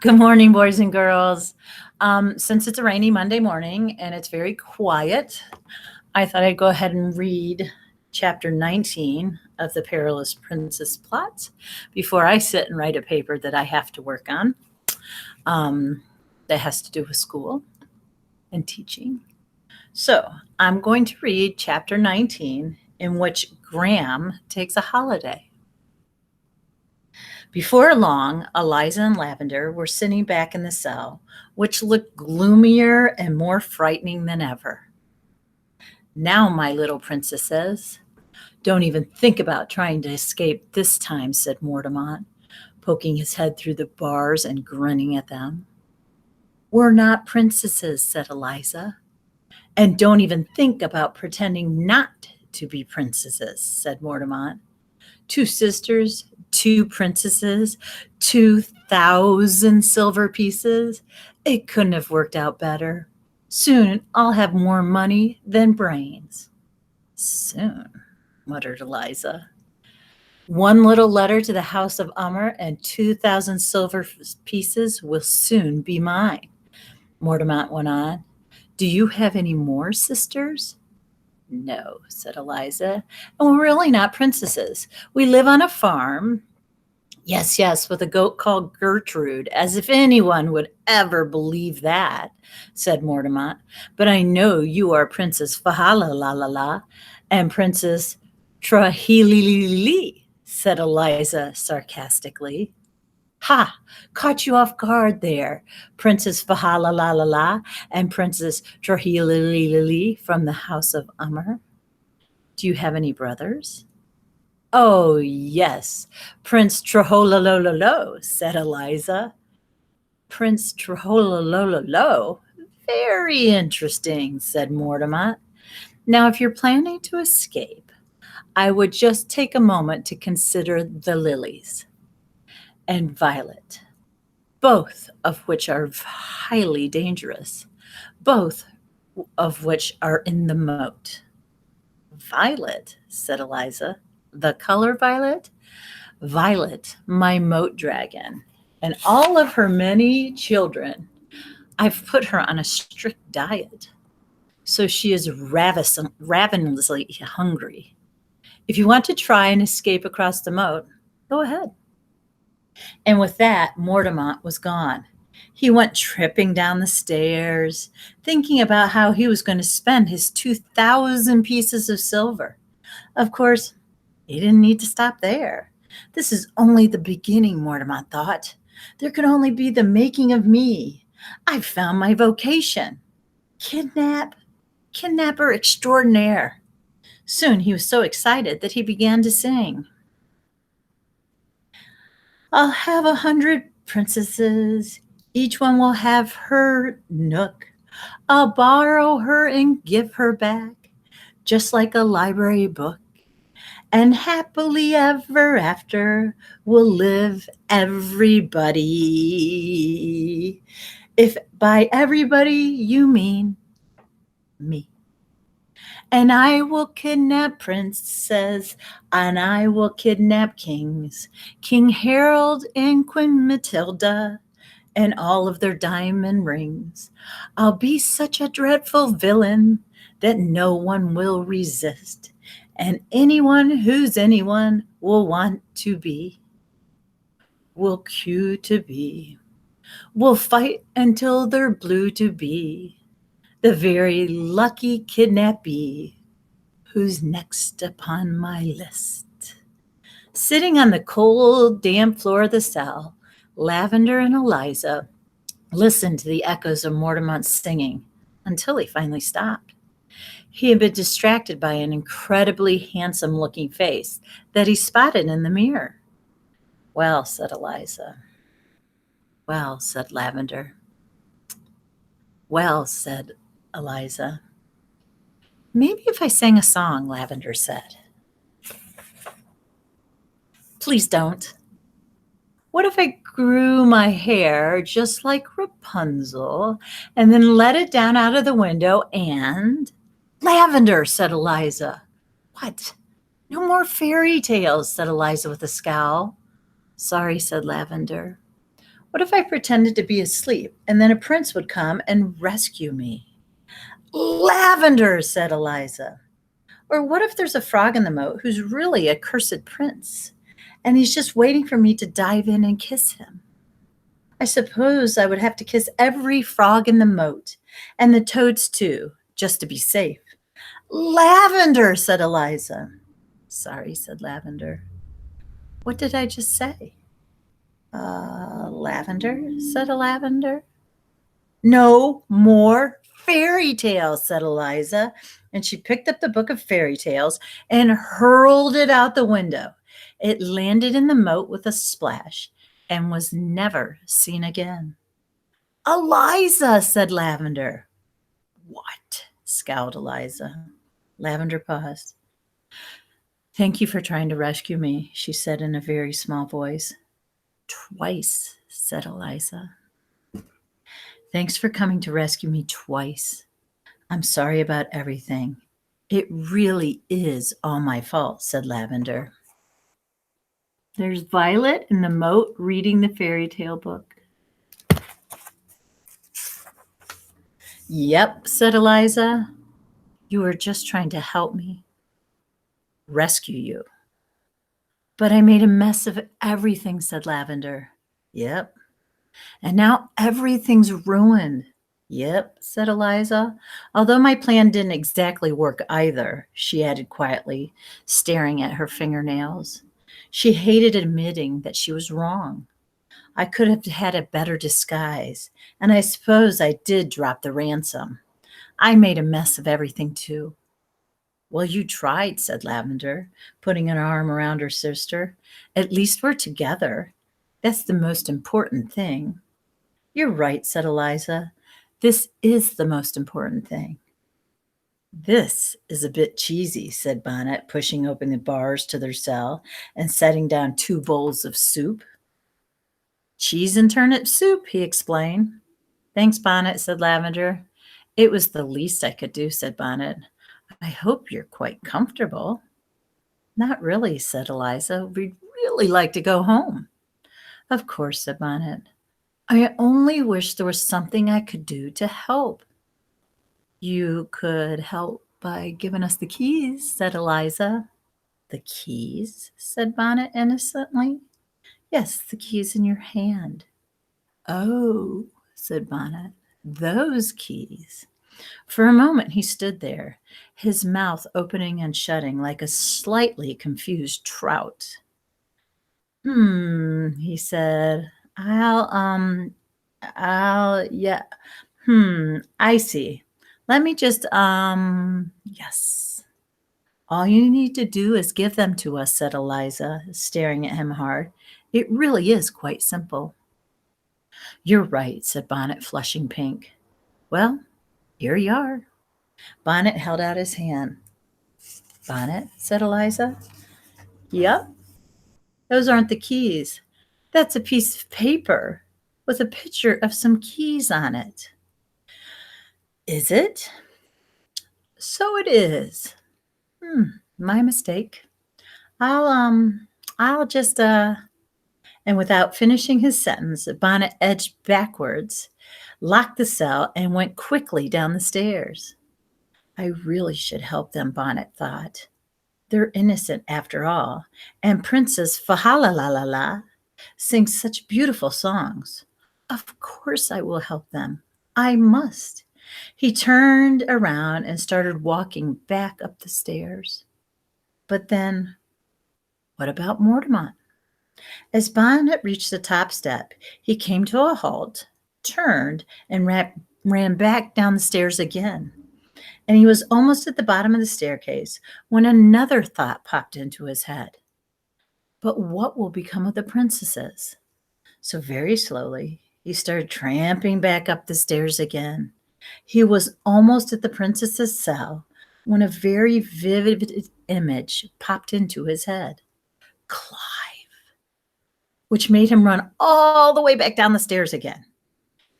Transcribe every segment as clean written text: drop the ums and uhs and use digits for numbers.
Good morning, boys and girls. Since it's a rainy Monday morning and it's very quiet, I thought I'd go ahead and read chapter 19 of the Perilous Princess plot before I sit and write a paper that I have to work on that has to do with school and teaching. So I'm going to read chapter 19, in which Graham takes a holiday. Before long, Eliza and Lavender were sitting back in the cell, which looked gloomier and more frightening than ever. "Now, my little princesses, don't even think about trying to escape this time," said Mortemont, poking his head through the bars and grinning at them. "We're not princesses," said Eliza. "And don't even think about pretending not to be princesses," said Mortemont. "Two sisters, two princesses, 2,000 silver pieces. It couldn't have worked out better. Soon I'll have more money than brains." "Soon," muttered Eliza. "One little letter to the house of Ummer and 2,000 silver pieces will soon be mine," Mortemont went on. "Do you have any more sisters?" "No," said Eliza, "and we're really not princesses. We live on a farm." Yes, with a goat called Gertrude, as if anyone would ever believe that," said Mortemont. "But I know you are Princess Fahalalala and Princess Trahilili," said Eliza sarcastically. "Ha! Caught you off guard there, Princess Fahalalala and Princess Trahilili from the house of Ummer. Do you have any brothers?" "Oh, yes, Prince Treholololo," said Eliza. "Prince Treholololo? Very interesting," said Mortemont. "Now, if you're planning to escape, I would just take a moment to consider the lilies and Violet, both of which are highly dangerous, both of which are in the moat." "Violet," said Eliza. "The color violet?" "Violet, my moat dragon, and all of her many children. I've put her on a strict diet, so she is ravenously hungry. If you want to try and escape across the moat, go ahead." And with that, Mortemont was gone. He went tripping down the stairs, thinking about how he was going to spend his 2,000 pieces of silver. Of course, he didn't need to stop there. This is only the beginning, Mortemont thought. There could only be the making of me. I've found my vocation. Kidnapper extraordinaire. Soon he was so excited that he began to sing. "I'll have 100 princesses. Each one will have her nook. I'll borrow her and give her back, just like a library book. And happily ever after will live everybody. If by everybody you mean me. And I will kidnap princes, and I will kidnap kings, King Harold and Queen Matilda, and all of their diamond rings. I'll be such a dreadful villain that no one will resist, and anyone who's anyone will want to be, will queue to be, will fight until they're blue to be the very lucky kidnappee who's next upon my list." Sitting on the cold, damp floor of the cell, Lavender and Eliza listened to the echoes of Mortemont's singing until he finally stopped. He had been distracted by an incredibly handsome-looking face that he spotted in the mirror. "Well," said Eliza. "Well," said Lavender. "Well," said Eliza. "Maybe if I sang a song," Lavender said. "Please don't." "What if I grew my hair just like Rapunzel and then let it down out of the window and—" "Lavender," said Eliza. "What? No more fairy tales," said Eliza with a scowl. "Sorry," said Lavender. What if I pretended to be asleep and then a prince would come and rescue me? Lavender, said Eliza. Or what if there's a frog in the moat who's really a cursed prince and he's just waiting for me to dive in and kiss him? I suppose I would have to kiss every frog in the moat and the toads too, just to be safe. Lavender, said Eliza. Sorry, said Lavender. What did I just say? Lavender, said a lavender. No more fairy tales, said Eliza, and she picked up the book of fairy tales and hurled it out the window. It landed in the moat with a splash and was never seen again. Eliza, said Lavender. What? Scowled Eliza. Lavender paused. Thank you for trying to rescue me, she said in a very small voice. Twice, said Eliza. Thanks for coming to rescue me twice. I'm sorry about everything. It really is all my fault, said Lavender. There's Violet in the moat reading the fairy tale book. Yep, said Eliza. You were just trying to help me. Rescue you. But I made a mess of everything, said Lavender. Yep. And now everything's ruined. Yep, said Eliza. Although my plan didn't exactly work either, she added quietly, staring at her fingernails. She hated admitting that she was wrong. I could have had a better disguise, and I suppose I did drop the ransom. I made a mess of everything, too. Well, you tried, said Lavender, putting an arm around her sister. At least we're together. That's the most important thing. You're right, said Eliza. This is the most important thing. This is a bit cheesy, said Bonnet, pushing open the bars to their cell and setting down 2 bowls of soup. Cheese and turnip soup, he explained. Thanks, Bonnet, said Lavender. It was the least I could do, said Bonnet. I hope you're quite comfortable. Not really, said Eliza. We'd really like to go home. Of course, said Bonnet. I only wish there was something I could do to help. You could help by giving us the keys, said Eliza. The keys, said Bonnet innocently. Yes, the keys in your hand. Oh, said Bonnet, those keys. For a moment he stood there, his mouth opening and shutting like a slightly confused trout. He said, yeah, I see. Let me just, yes. All you need to do is give them to us, said Eliza, staring at him hard. It really is quite simple. You're right, said Bonnet, flushing pink. Well, here you are. Bonnet held out his hand. Bonnet, said Eliza. Yep. Those aren't the keys. That's a piece of paper with a picture of some keys on it. Is it? So it is. My mistake. I'll just, and without finishing his sentence, Bonnet edged backwards, locked the cell, and went quickly down the stairs. I really should help them, Bonnet thought. They're innocent after all, and Princess Fahalalala sings such beautiful songs. Of course I will help them. I must. He turned around and started walking back up the stairs. But then, what about Mortemont? As Bonnet reached the top step, he came to a halt, turned, and ran back down the stairs again. And he was almost at the bottom of the staircase when another thought popped into his head. But what will become of the princesses? So very slowly, he started tramping back up the stairs again. He was almost at the princess's cell when a very vivid image popped into his head. Clive, which made him run all the way back down the stairs again.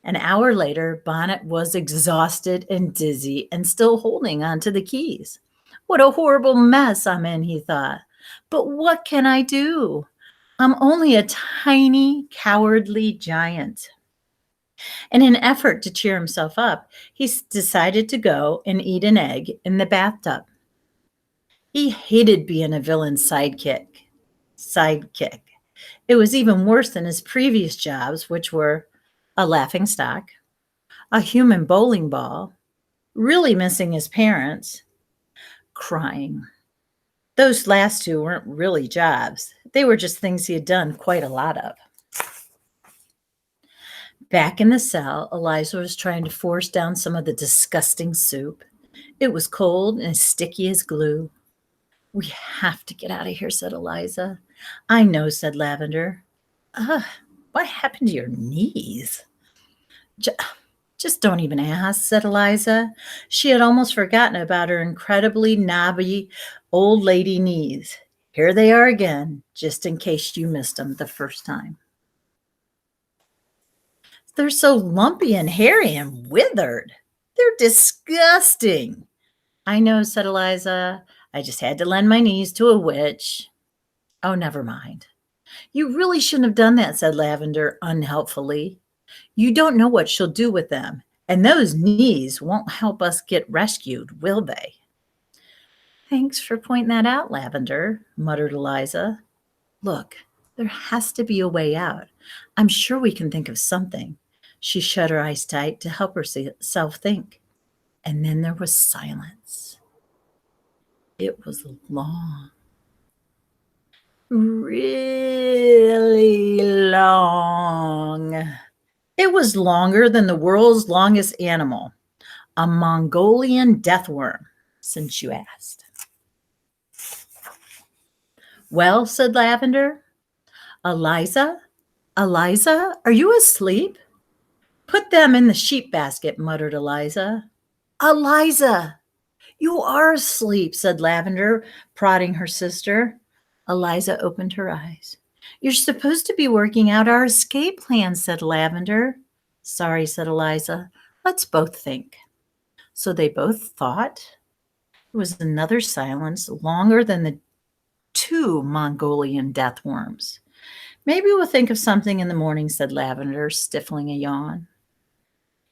An hour later, Bonnet was exhausted and dizzy and still holding on to the keys. What a horrible mess I'm in, he thought. But what can I do? I'm only a tiny, cowardly giant. In an effort to cheer himself up, decided to go and eat an egg in the bathtub. He hated being a villain's sidekick. It was even worse than his previous jobs, which were a laughing stock, a human bowling ball, really missing his parents, crying. Those last two weren't really jobs. They were just things he had done quite a lot of. Back in the cell, Eliza was trying to force down some of the disgusting soup. It was cold and as sticky as glue. We have to get out of here, said Eliza. I know, said Lavender. What happened to your knees? Just don't even ask, said Eliza. She had almost forgotten about her incredibly knobby old lady knees. Here they are again, just in case you missed them the first time. They're so lumpy and hairy and withered. They're disgusting. I know, said Eliza. I just had to lend my knees to a witch. Oh, never mind. You really shouldn't have done that, said Lavender unhelpfully. You don't know what she'll do with them, and those knees won't help us get rescued, will they? Thanks for pointing that out, Lavender, muttered Eliza. Look, there has to be a way out. I'm sure we can think of something. She shut her eyes tight to help herself think. And then there was silence. It was long. Really long. It was longer than the world's longest animal, a Mongolian deathworm, since you asked. Well, said Lavender. Eliza, are you asleep? Put them in the sheep basket, muttered Eliza. Eliza, you are asleep, said Lavender, prodding her sister. Eliza opened her eyes. You're supposed to be working out our escape plan, said Lavender. Sorry, said Eliza. Let's both think. So they both thought. There was another silence, longer than the two Mongolian deathworms. Maybe we'll think of something in the morning, said Lavender, stifling a yawn.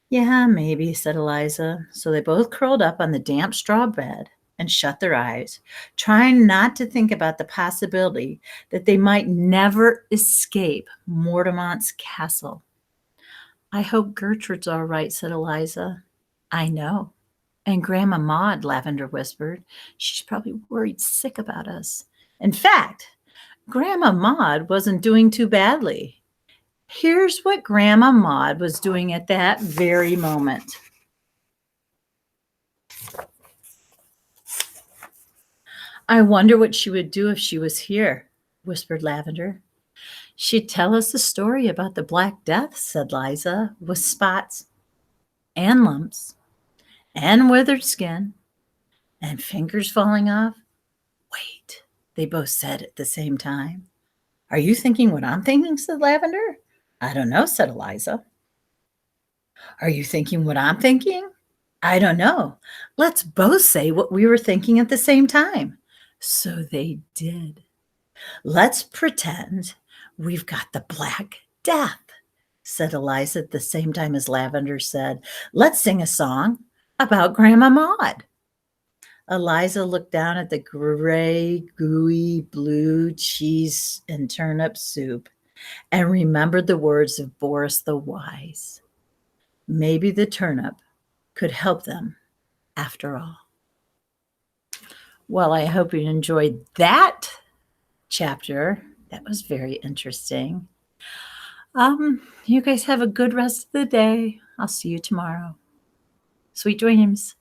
Yeah, maybe, said Eliza. So they both curled up on the damp straw bed and shut their eyes, trying not to think about the possibility that they might never escape Mortemont's castle. I hope Gertrude's all right, said Eliza. I know. And Grandma Maud, Lavender whispered. She's probably worried sick about us. In fact, Grandma Maud wasn't doing too badly. Here's what Grandma Maud was doing at that very moment. I wonder what she would do if she was here, whispered Lavender. She'd tell us the story about the Black Death, said Liza, with spots and lumps and withered skin and fingers falling off. Wait, they both said at the same time. Are you thinking what I'm thinking, said Lavender. I don't know, said Eliza. Are you thinking what I'm thinking? I don't know. Let's both say what we were thinking at the same time. So they did. Let's pretend we've got the Black Death, said Eliza at the same time as Lavender said, let's sing a song about Grandma Maud. Eliza looked down at the gray, gooey, blue cheese and turnip soup and remembered the words of Boris the Wise. Maybe the turnip could help them after all. Well, I hope you enjoyed that chapter. That was very interesting. You guys have a good rest of the day. I'll see you tomorrow. Sweet dreams.